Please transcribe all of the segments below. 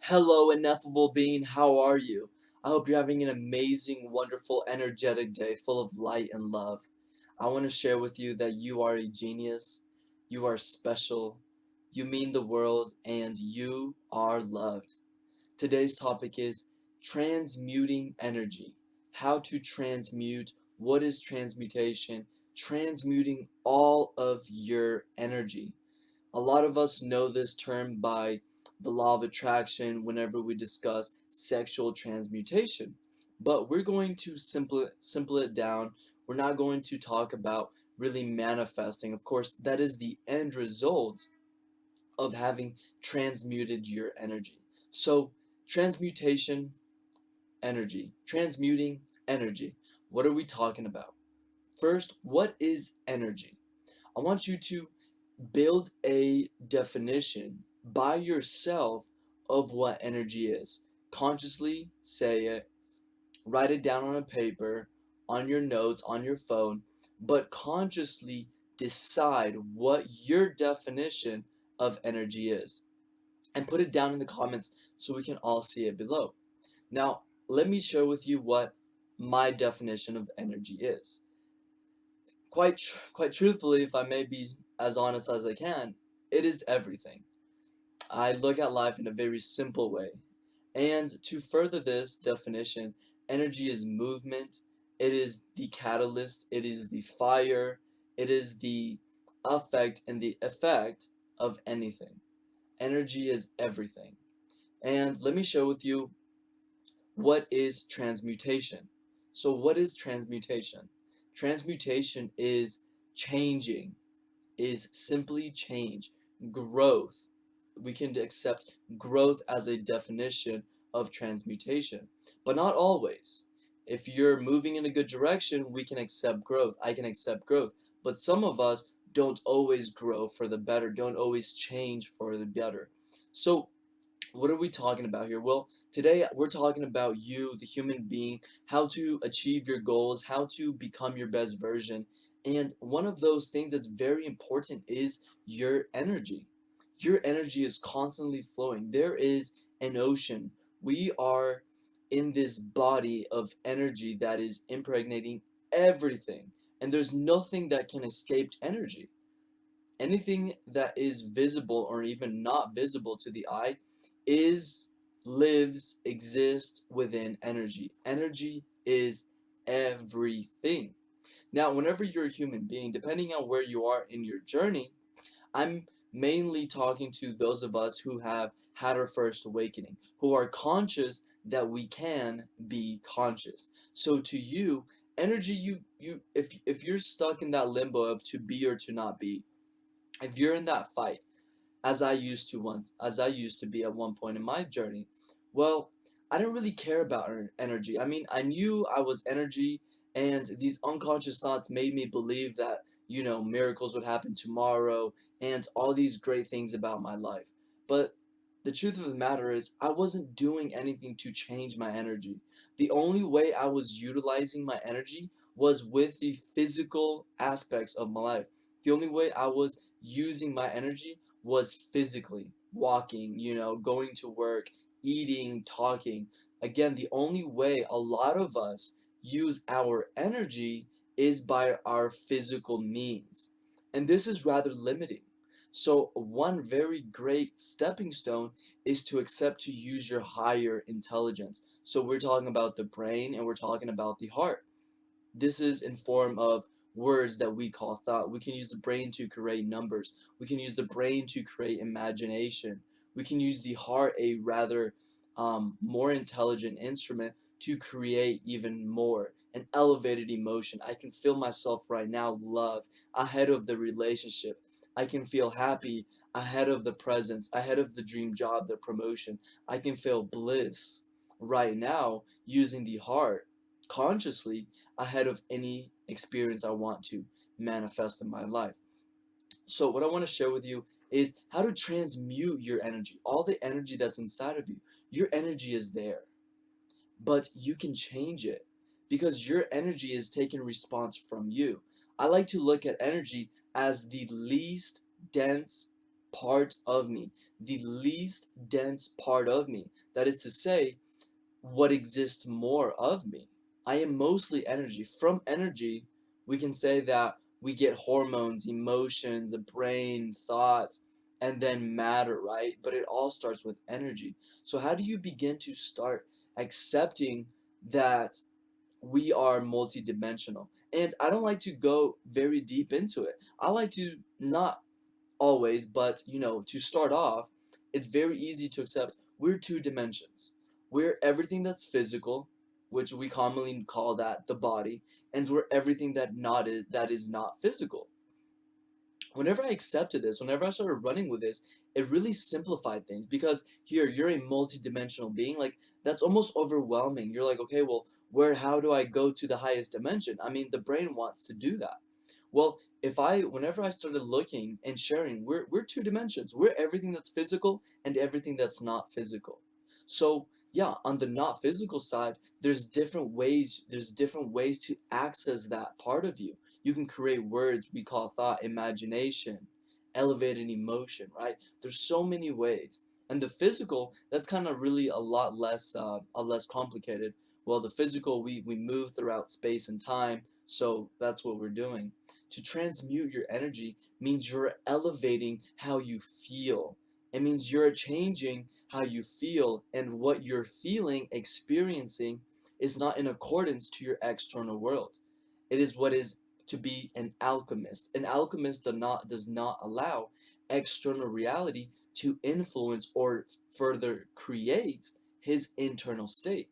Hello, ineffable being, how are you? I hope you're having an amazing, wonderful, energetic day full of light and love. I want to share with you that you are a genius, you are special, you mean the world, and you are loved. Today's topic is transmuting energy. How to transmute, what is transmutation, transmuting all of your energy. A lot of us know this term by the law of attraction whenever we discuss sexual transmutation. But we're going to simple it down. We're not going to talk about really manifesting. Of course, that is the end result of having transmuted your energy. So, transmutation, energy. Transmuting energy. What are we talking about? First, what is energy? I want you to build a definition by yourself of what energy is. Consciously say it, write it down on a paper, on your notes, on your phone, but consciously decide what your definition of energy is. And put it down in the comments so we can all see it below. Now, let me share with you what my definition of energy is. Quite truthfully, if I may be as honest as I can, it is everything. I look at life in a very simple way. And to further this definition, energy is movement, it is the catalyst, it is the fire, it is the affect and the effect of anything. Energy is everything. And let me share with you what is transmutation. So what is transmutation? Transmutation is changing, is simply change, growth. We can accept growth as a definition of transmutation, but not always. If you're moving in a good direction, we can accept growth. I can accept growth. But some of us don't always grow for the better, don't always change for the better. So, what are we talking about here? Well, today we're talking about you, the human being, how to achieve your goals, how to become your best version. And one of those things that's very important is your energy. Your energy is constantly flowing. There is an ocean. We are in this body of energy that is impregnating everything. And there's nothing that can escape energy. Anything that is visible or even not visible to the eye is, lives, exists within energy. Energy is everything. Now, whenever you're a human being, depending on where you are in your journey, I'm mainly talking to those of us who have had our first awakening, who are conscious that we can be conscious. So to you, energy, if you're stuck in that limbo of to be or to not be, if you're in that fight, as I used to be at one point in my journey, well, I didn't really care about energy. I mean, I knew I was energy, and these unconscious thoughts made me believe that, miracles would happen tomorrow, and all these great things about my life. But the truth of the matter is, I wasn't doing anything to change my energy. The only way I was utilizing my energy was with the physical aspects of my life. The only way I was using my energy was physically walking, going to work, eating, talking. Again, the only way a lot of us use our energy is by our physical means. And this is rather limiting. So, one very great stepping stone is to accept to use your higher intelligence. So, we're talking about the brain and we're talking about the heart. This is in form of words that we call thought. We can use the brain to create numbers. We can use the brain to create imagination. We can use the heart, a rather more intelligent instrument, to create even more, an elevated emotion. I can feel myself right now love ahead of the relationship. I can feel happy ahead of the presence, ahead of the dream job, the promotion. I can feel bliss right now using the heart consciously ahead of any experience I want to manifest in my life. So what I want to share with you is how to transmute your energy, all the energy that's inside of you. Your energy is there, but you can change it because your energy is taking response from you. I like to look at energy as the least dense part of me, the least dense part of me. That is to say, what exists more of me. I am mostly energy. From energy, we can say that we get hormones, emotions, a brain, thoughts, and then matter, right? But it all starts with energy. So, how do you begin to start accepting that we are multidimensional? And I don't like to go very deep into it. I like to not always, but to start off, it's very easy to accept we're two dimensions. We're everything that's physical, which we commonly call that the body, and we're everything that is not physical. Whenever I accepted this, whenever I started running with this, it really simplified things because here you're a multi-dimensional being. Like that's almost overwhelming. You're like, okay, well, how do I go to the highest dimension? I mean, the brain wants to do that. Well, whenever I started looking and sharing, we're two dimensions. We're everything that's physical and everything that's not physical. So yeah, on the not physical side, there's different ways to access that part of you. You can create words we call thought, imagination, elevated emotion, right? There's so many ways. And the physical, that's kind of really a less complicated. Well, the physical, we move throughout space and time, so that's what we're doing. To transmute your energy means you're elevating how you feel. It means you're changing how you feel, and what you're feeling, experiencing, is not in accordance to your external world. It is what is to be an alchemist. An alchemist does not allow external reality to influence or further create his internal state.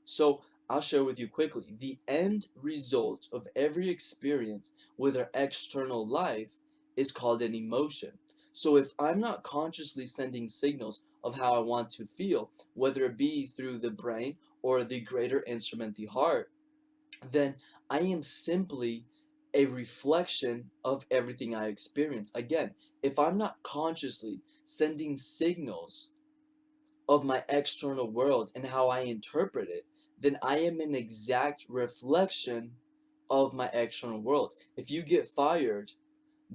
So I'll share with you quickly. The end result of every experience with our external life is called an emotion. So if I'm not consciously sending signals of how I want to feel, whether it be through the brain or the greater instrument, the heart, then I am simply a reflection of everything I experience. Again, if I'm not consciously sending signals of my external world and how I interpret it, then I am an exact reflection of my external world. If you get fired,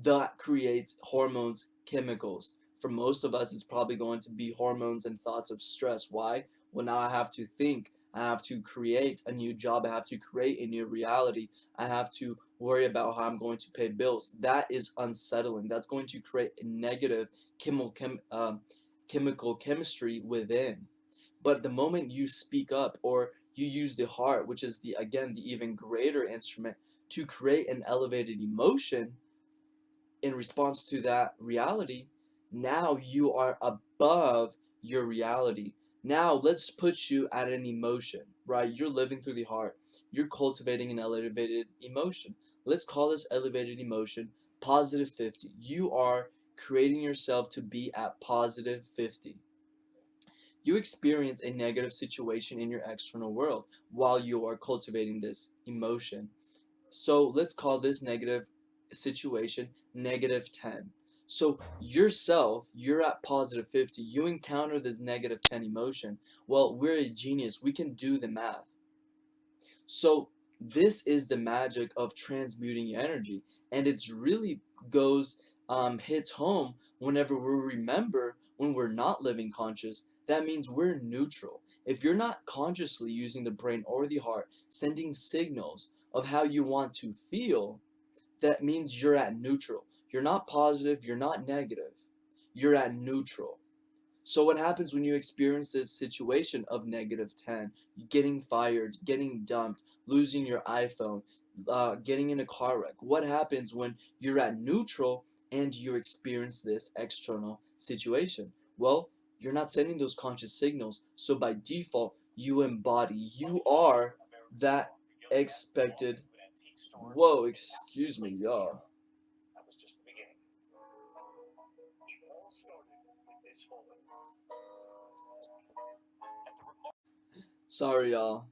that creates hormones, chemicals. For most of us, it's probably going to be hormones and thoughts of stress. Why? Well, now I have to think. I have to create a new job. I have to create a new reality. I have to worry about how I'm going to pay bills. That is unsettling. That's going to create a negative chemical chemistry within. But the moment you speak up or you use the heart, which is the even greater instrument, to create an elevated emotion in response to that reality, now you are above your reality. Now let's put you at an emotion, right? You're living through the heart. You're cultivating an elevated emotion. Let's call this elevated emotion positive 50. You are creating yourself to be at positive 50. You experience a negative situation in your external world while you are cultivating this emotion. So let's call this negative situation negative 10. So yourself, you're at positive 50. You encounter this negative 10 emotion. Well, we're a genius. We can do the math. So this is the magic of transmuting your energy. And it's really hits home whenever we remember when we're not living conscious. That means we're neutral. If you're not consciously using the brain or the heart, sending signals of how you want to feel, that means you're at neutral. You're not positive, you're not negative. You're at neutral. So what happens when you experience this situation of negative 10, getting fired, getting dumped, losing your iPhone, getting in a car wreck? What happens when you're at neutral and you experience this external situation? Well, you're not sending those conscious signals, so by default, you embody. You are that expected. Whoa, excuse me, y'all. Sorry, y'all.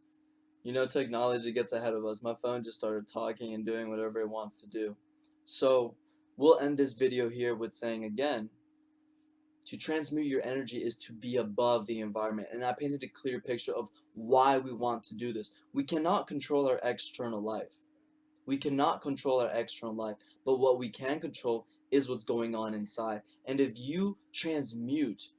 Technology gets ahead of us. My phone just started talking and doing whatever it wants to do. So, we'll end this video here with saying again, to transmute your energy is to be above the environment. And I painted a clear picture of why we want to do this. We cannot control our external life. We cannot control our external life, but what we can control is what's going on inside. And if you transmute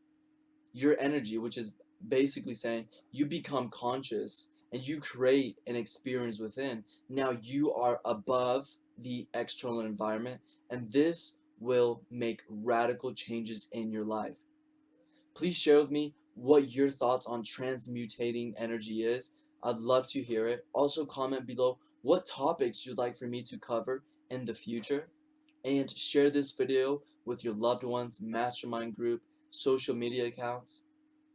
your energy, which is basically saying you become conscious and you create an experience within, now you are above the external environment, and this will make radical changes in your life. Please share with me what your thoughts on transmutating energy is. I'd love to hear it. Also, comment below what topics you'd like for me to cover in the future. And share this video with your loved ones, mastermind group, social media accounts.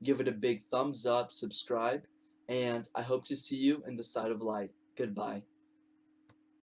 Give it a big thumbs up, subscribe, and I hope to see you in the side of light. Goodbye.